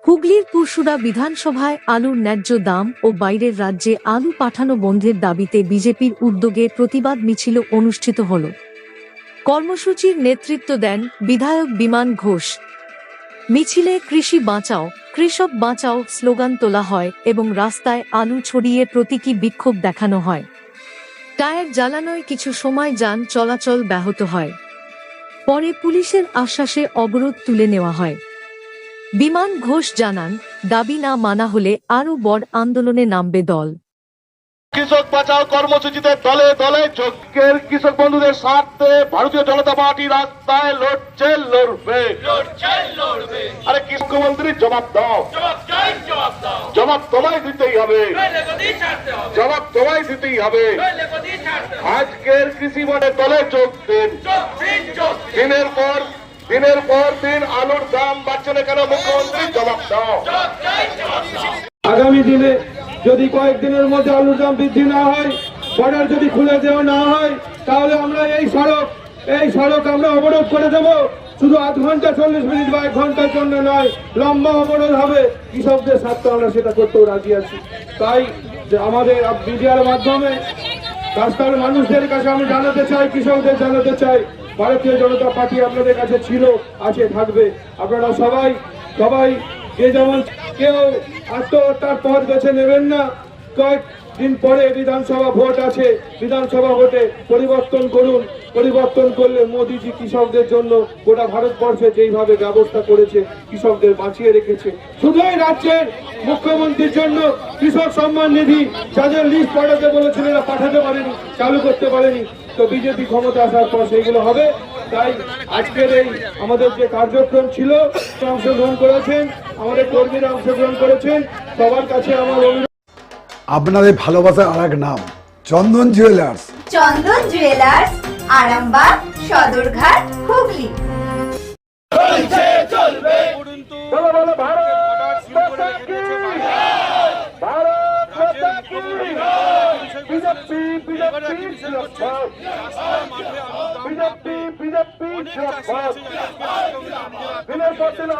হুগলির পুরসুরা বিধানসভায় আলুর ন্যায্য দাম ও বাইরের রাজ্যে আলু পাঠানো বন্ধের দাবিতে বিজেপির উদ্যোগে প্রতিবাদ মিছিল অনুষ্ঠিত হল। কর্মসূচির নেতৃত্ব দেন বিধায়ক বিমান ঘোষ। মিছিলে কৃষি বাঁচাও, কৃষক বাঁচাও স্লোগান তোলা হয় এবং রাস্তায় আলু ছড়িয়ে প্রতীকী বিক্ষোভ দেখানো হয়। টায়ার জ্বালানোয় কিছু সময় যান চলাচল ব্যাহত হয়। পরে পুলিশের আশ্বাসে অবরোধ তুলে নেওয়া হয়। বিমান ঘোষ জানান, দাবি না মানা হলে আরও বড় আন্দোলনে নামবে দল। কৃষক বাঁচাও কর্মসূচিতে দলে দলে যোগ্যের কৃষক বন্ধুদের স্বার্থে ভারতীয় জনতা পার্টি রাস্তায় লড়বে। আরে মুখ্যমন্ত্রী জবাব দাও, জবাব তোমায় দিতেই হবে, জবাব তোমায় দিতেই হবে। আজকের কৃষি বোর্ডের দলে যোগ দিন। দিনের পর দিন আলুর দাম বাড়ছে না কেন? মুখ্যমন্ত্রী জবাব দাও। আগামী দিনে যদি কয়েকদিনের মধ্যে আলুর দাম বৃদ্ধি না হয়, বর্ডার যদি খুলে দেওয়া না হয়, তাহলে আমরা এই সড়ক আমরা অবরোধ করে দেব। শুধু আধ ঘন্টা 40 মিনিট বা 1 ঘন্টার জন্য নয়, লম্বা অবরোধ হবে। কৃষকদের স্বার্থে আমরা সেটা করতেও রাজি আছি। তাই আমাদের মিডিয়ার মাধ্যমে রাস্তার মানুষদের কাছে আমি জানাতে চাই, কৃষকদের জানাতে চাই, ভারতীয় জনতা পার্টি আপনাদের কাছে ছিল, আছে, থাকবে। আপনারা সবাই যে যেমন কেউ আত্মহত্যার পথ বেছে নেবেন না। কয়েকদিন পরে বিধানসভা ভোট আছে, বিধানসভা ভোটে পরিবর্তন করুন। পরিবর্তন করলে মোদীজি কৃষকদের জন্য গোটা ভারতবর্ষে যেইভাবে ব্যবস্থা করেছে, কৃষকদের বাঁচিয়ে রেখেছে। শুধুই রাজ্যের মুখ্যমন্ত্রীর জন্য কৃষক সম্মান নিধি যাদের লিস্ট পাঠাতে বলেছিল এরা পাঠাতে পারেনি, চালু করতে পারেনি। তো বিজেপি ক্ষমতা আসার পর সেইগুলো হবে। তাই আজকের এই আমাদের যে কার্যক্রম ছিল, অংশগ্রহণ করেছেন, আমাদের কর্মীরা অংশগ্রহণ করেছেন, সবার কাছে আমার আপনাদের ভালোবাসার আরেক নাম চন্দন জুয়েলার্স। চন্দন জুয়েলার্স, আরামবাগ, সদরঘাট, হুগলি।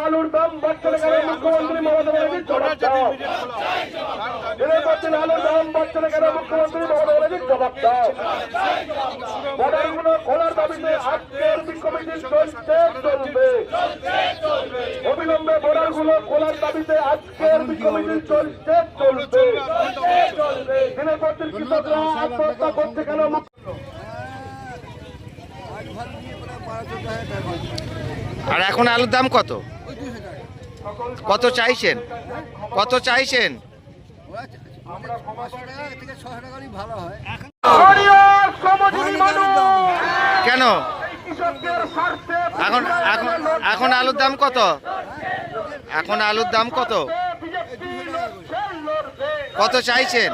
আলুর দাম বাড়ছে না কেন? মুখ্যমন্ত্রী মমতা ব্যানার্জি জবাব দাও। আলুর দাম বাড়ছে না কেন? মুখ্যমন্ত্রী মমতা ব্যানার্জি জবাব দাও। বর্ডারগুলো খোলার দাবিতে আজকের বিক্ষোভটি চলবে। অবিলম্বে বর্ডারগুলো খোলার দাবিতে আজকের বিক্ষোভটি চলবে। দিনের পর দিন কৃষকরা আত্মহত্যা করছে কেন? আর এখন আলুর দাম কত? কত চাইছেন? কত চাইছেন? কেন এখন আলুর দাম কত? এখন আলুর দাম কত? কত চাইছেন?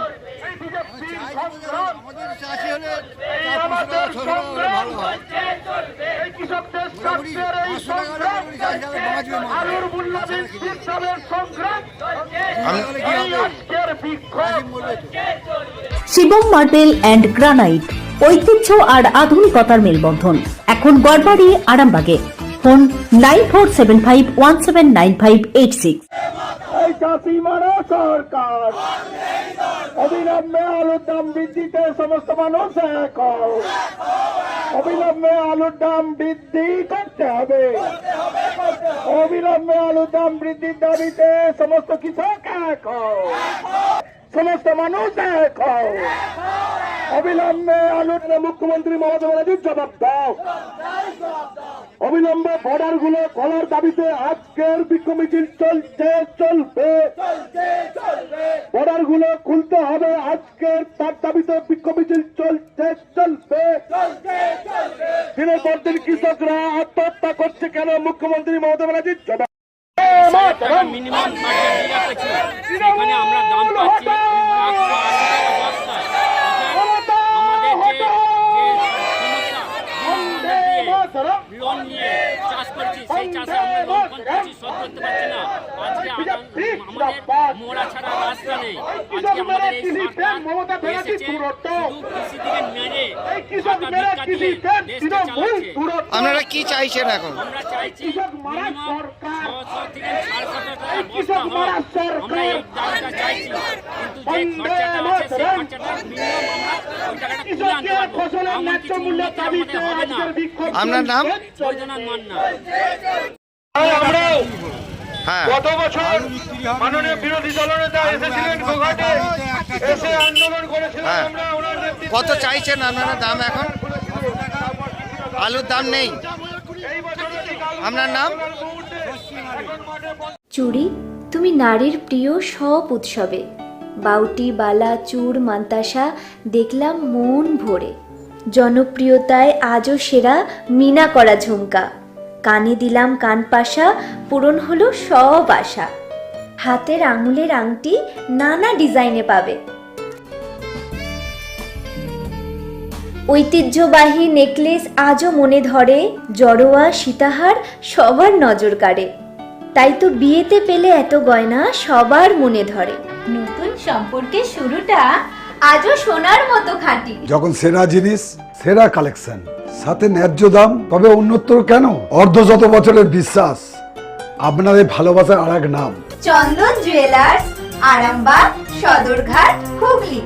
শিবম মার্বেল অ্যান্ড গ্রানাইট, ঐতিহ্য আর আধুনিকতার মেলবন্ধন, এখন গড়বাড়ি, আরামবাগে। ফোন 9475179586। সরকার অবিলম্বে আলুর দাম বৃদ্ধিতে সমস্ত মানুষ এক হও। অবিলম্বে আলুর দাম বৃদ্ধি করতে হবে। অবিলম্বে আলুর দাম বৃদ্ধির দাবিতে সমস্ত কৃষক এক হও, সমস্ত মানুষ এক হও। অবিলম্বে আলুর মুখ্যমন্ত্রী মমতা ব্যানার্জির জবাব দাও। অবিলম্বে বর্ডার গুলো খোলার দাবিতে আজকের বিক্ষোভ মিছিল চলবে। বর্ডার গুলো খুলতে হবে আজকের, তার দাবিতে বিক্ষোভ মিছিল চলবে। দিনের পর দিন কৃষকরা আত্মহত্যা করছে কেন? মুখ্যমন্ত্রী মমতা ব্যানার্জির জবাব। মিনিমাম সেখানে আমরা দাম পাচ্ছি লোন নিয়ে চাষ করছি, সেই চাষে আমরা লোন শোধ করতে পারছি না। আজকে আমাদের মোড়া ছাড়া রাস্তা নেই। আজকে আমাদের এই সরকার এসেছে শুধু কৃষিদিকে মেরে টাকা ভিক্ষা দিয়ে দেশটা চালাচ্ছে। আপনারা কি চাইছেন এখন? আমরা চাইছি মিনিমাম 600 থেকে 750 টাকা বস্তা হয়। আমরা এই দামটা চাইছি, কিন্তু যে খরচাটা আছে সেই খরচাটা মিনিমাম আমরা ওই টাকাটা তুলে আনতে পারবো। আমার কিছু উন্নতি আমাদের হবে না। আপনার নাম? বৈদ্যনাথ মান্না। আমরাও হ্যাঁ, গত বছর মাননীয় বিরোধী দলনেতা এসেছিলেন গোঘাটে, এসে আন্দোলন করেছিলেন। হ্যাঁ। আমরা ওনার নেতৃত্বে কত চাইছেন আপনারা দাম এখন? আলুর দাম নেই। এই বছরের ঠিক আপনার নাম? মুহূর্তে এখন মাঠে চুড়ি তুমি নারীর প্রিয় সব উৎসবে, বাউটি বালা চূড় মান্তাসা দেখলাম মন ভরে, জনপ্রিয়তায় আজও সেরা মিনা করা ঝুমকা, কানে দিলাম কান পাশা, পূরণ হলো সব আশা, হাতের আঙুলের আংটি নানা ডিজাইনে পাবে, ঐতিহ্যবাহী নেকলেস আজও মনে ধরে, জড়োয়া সীতাহার সবার নজর কাড়ে, তাই তো বিয়েতে পেলে এত গয়না সবার মনে ধরে, নতুন সম্পর্কের শুরুটা আজও সোনার মতো খাঁটি। যখন সেরা জিনিস, সেরা কালেকশন, সাথে ন্যায্য দাম, তবে উন্নতর কেন? অর্ধশত বছরের বিশ্বাস, আপনাদের ভালোবাসার আর এক নাম। চন্দন জুয়েলার্স, আরামবাগ, সদরঘাট, হুগলি।